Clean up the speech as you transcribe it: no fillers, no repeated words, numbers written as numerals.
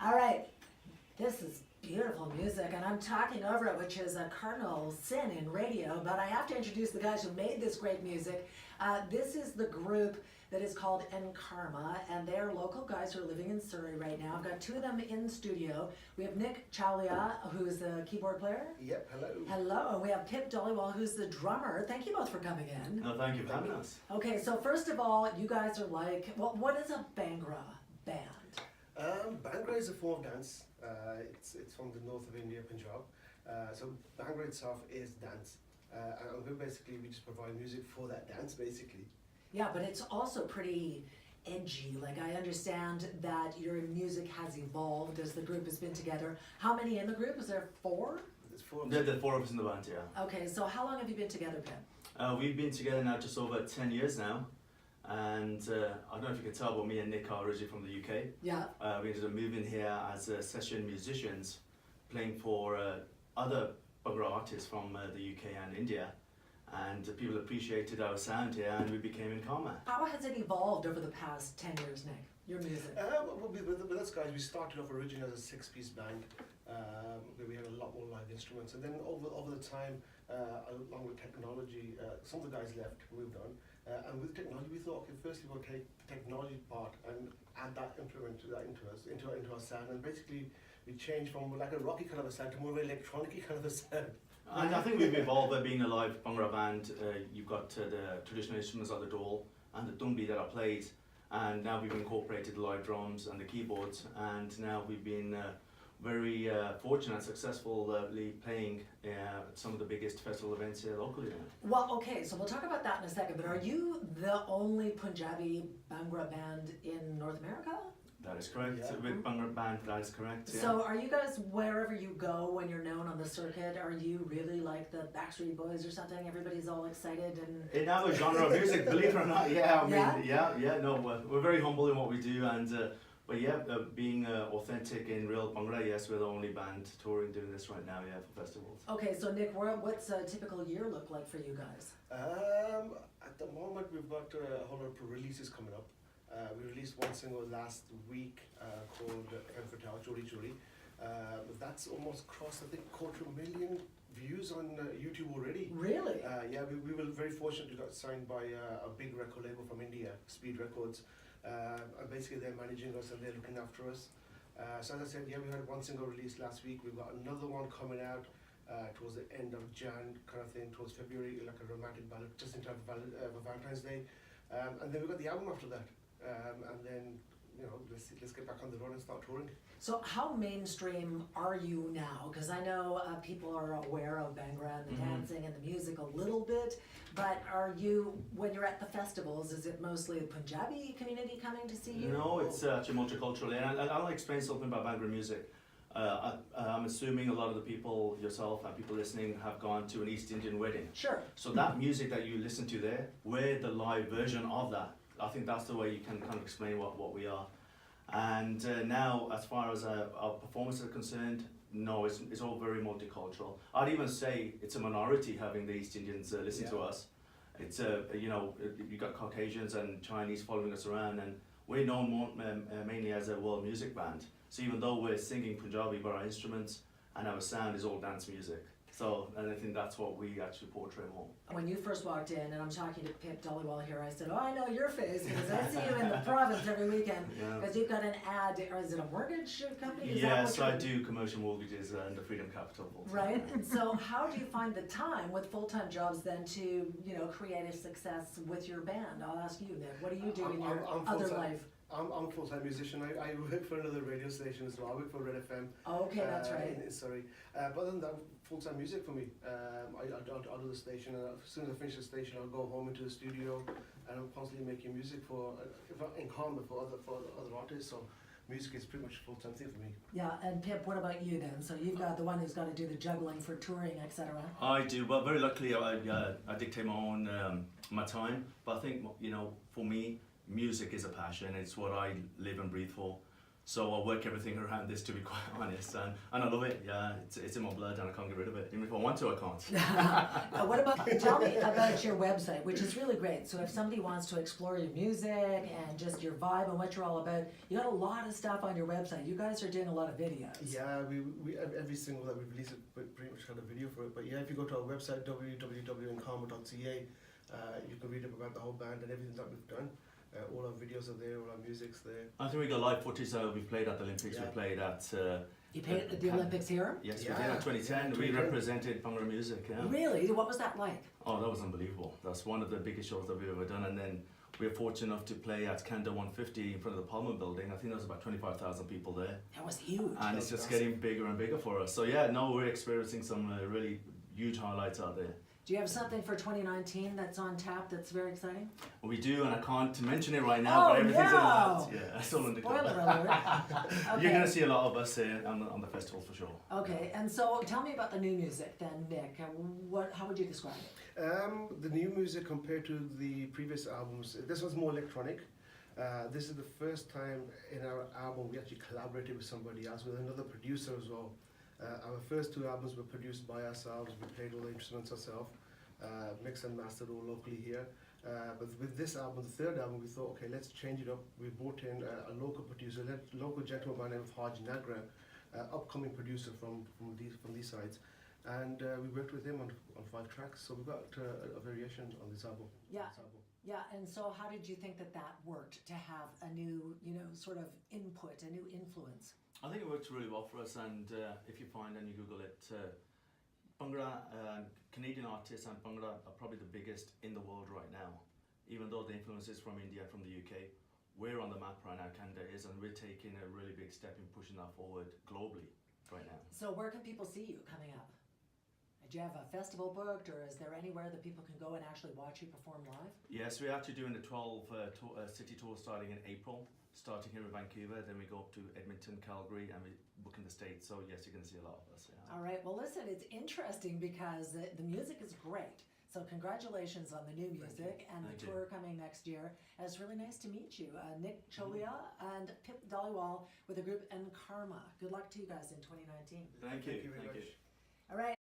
All right, this is beautiful music, and I'm talking over it, which is a cardinal sin in radio, but I have to introduce the guys who made this great music. This is the group that is called Karma, and they're local guys who are living in Surrey right now. I've got two of them in studio. We have Nick Chawlia, who's the keyboard player. Yep, hello. Hello, and we have Pip Dollywall, who's the drummer. Thank you both for coming in. No, thank you for having us. Okay, so first of all, you guys are like, what is a Bhangra band? Bhangra is a form of dance. It's from the north of India, Punjab. So Bhangra itself is dance. And we just provide music for that dance, basically. Yeah, but it's also pretty edgy. Like, I understand that your music has evolved as the group has been together. How many in the group? Is there four? There's four of There us. are four of us in the band, yeah. Okay, so how long have you been together, Pip? We've been together now just over 10 years now. And I don't know if you can tell, but me and Nick are originally from the UK. Yeah. We ended up moving here as session musicians, playing for other Bhangra artists from the UK and India. And people appreciated our sound here, and we became in Karma. How has it evolved over the past 10 years, Nick, your music? With us guys, we started off originally as a six-piece band, where we had a lot more live instruments. And then over the time, along with technology, some of the guys left, moved on. And with technology, we thought, okay, firstly we'll take the technology part and add that implement to that into our sound. And basically, we changed from like a rocky kind of a sound to more of an electronic kind of a sound. And I think we've evolved by being a live Bhangra band. You've got the traditional instruments like the dhol and the dumbi that are played, and now we've incorporated the live drums and the keyboards, and now we've been very fortunate and successfully playing some of the biggest festival events here locally. Well, okay, so we'll talk about that in a second, but are you the only Punjabi Bhangra band in North America? That is correct. Yeah. With Bhangra band, that is correct. Yeah. So are you guys, wherever you go when you're known on the circuit, are you really like the Backstreet Boys or something? Everybody's all excited and... In our genre of music, believe it or not, yeah, I mean, no, we're very humble in what we do, and but yeah, being authentic in real Bhangra, yes, we're the only band touring doing this right now, yeah, for festivals. Okay, so Nick, what's a typical year look like for you guys? At the moment, we've got a whole lot of releases coming up. We released one single last week called Fatal Chori Chori. That's almost crossed, I think, 250,000 views on YouTube already. Really? Yeah, we were very fortunate to get signed by a big record label from India, Speed Records. And basically they're managing us and they're looking after us. So as I said, yeah, we had one single release last week. We've got another one coming out towards the end of Jan kind of thing, towards February, like a romantic ballad, just in time for Valentine's Day. And then we've got the album after that. And then, you know, let's get back on the road and start touring. So how mainstream are you now? Because I know people are aware of Bhangra and the dancing and the music a little bit, but are you, when you're at the festivals, is it mostly the Punjabi community coming to see you? No, it's actually multicultural, and I'll explain something about Bhangra music. I'm assuming a lot of the people, yourself and people listening, have gone to an East Indian wedding. Sure. So that music that you listen to there, we're the live version of that. I think that's the way you can kind of explain what we are. And now, as far as our performances are concerned, no, it's all very multicultural. I'd even say it's a minority having the East Indians listen to us. It's you know, you've got Caucasians and Chinese following us around, and we're known more, mainly as a world music band. So even though we're singing Punjabi, but our instruments and our sound is all dance music. So, and I think that's what we actually portray more. When you first walked in, and I'm talking to Pip Dollywall here, I said, oh, I know your face, because I see you in the province every weekend, because you've got an ad, or is it a mortgage company? Is Yeah, so I do commercial mortgages and the Freedom Capital. Right, and so how do you find the time with full-time jobs then to, you know, create a success with your band? I'll ask you, Nick, what do you do in your other life? I'm a full-time musician. I work for another radio station as well. I work for Red FM. Oh, okay, that's right. Sorry. But other than that, full-time music for me. I'll do the station, and as soon as I finish the station, I'll go home into the studio, and I'm constantly making music for, in Karma for other artists. So music is pretty much a full-time thing for me. Yeah, and Pip, what about you then? So you've got the one who's got to do the juggling for touring, etc. I do, but very luckily I dictate my own my time. But I think, you know, for me, music is a passion. It's what I live and breathe for. So I work everything around this, to be quite honest, and I love it. Yeah, it's in my blood, and I can't get rid of it. Even if I want to, I can't. What about, tell me about your website, which is really great. So if somebody wants to explore your music and just your vibe and what you're all about, you got a lot of stuff on your website. You guys are doing a lot of videos. Yeah, we every single that we've released, we pretty much had a video for it. But yeah, if you go to our website www.karma.ca, you can read up about the whole band and everything that we've done. All our videos are there, all our music's there. I think we got live footage. We've played at the Olympics. Yeah. We played at. You played at the Olympics here? Yes, Yeah. we did in 2010. We 2010. represented Bhangra music. Yeah. Really? What was that like? Oh, that was unbelievable. That's one of the biggest shows that we've ever done. And then we were fortunate enough to play at CKNW 150 in front of the Parliament building. I think there was about 25,000 people there. That was huge. And it's just getting bigger and bigger for us. So yeah, no, we're experiencing some really huge highlights out there. Do you have something for 2019 that's on tap that's very exciting? We do, and I can't mention it right now, Oh, but everything's no. in that. Yeah, it's all in the Spoiler cover. alert. Okay. You're going to see a lot of us here on the festival for sure. Okay, and so tell me about the new music then, Nick. How would you describe it? The new music compared to the previous albums, this was more electronic. This is the first time in our album we actually collaborated with somebody else, with another producer as well. Our first two albums were produced by ourselves. We played all the instruments ourselves, mixed and mastered all locally here. But with this album, the third album, we thought, okay, let's change it up. We brought in a local producer, a local gentleman by the name of Haj Nagra, upcoming producer from these sides. And we worked with him on 5 tracks, so we got a variation on this album. Yeah. Yeah, and so how did you think that worked to have a new, sort of input, a new influence? I think it works really well for us, and if you find and you Google it, Bhangra, Canadian artists and Bhangra are probably the biggest in the world right now. Even though the influence is from India, from the UK, we're on the map right now, Canada is, and we're taking a really big step in pushing that forward globally right now. So where can people see you coming up? Do you have a festival booked, or is there anywhere that people can go and actually watch you perform live? Yes, we're actually doing the 12 city tour starting in April, starting here in Vancouver, then we go up to Edmonton, Calgary, and we book in the States. So yes, you're going to see a lot of us. Yeah. All right, well listen, it's interesting because the music is great. So congratulations on the new music and the tour coming next year. And it's really nice to meet you. Nick Cholia and Pip Dhaliwal with the group Karma. Good luck to you guys in 2019. Thank you. Thank you very much. All right.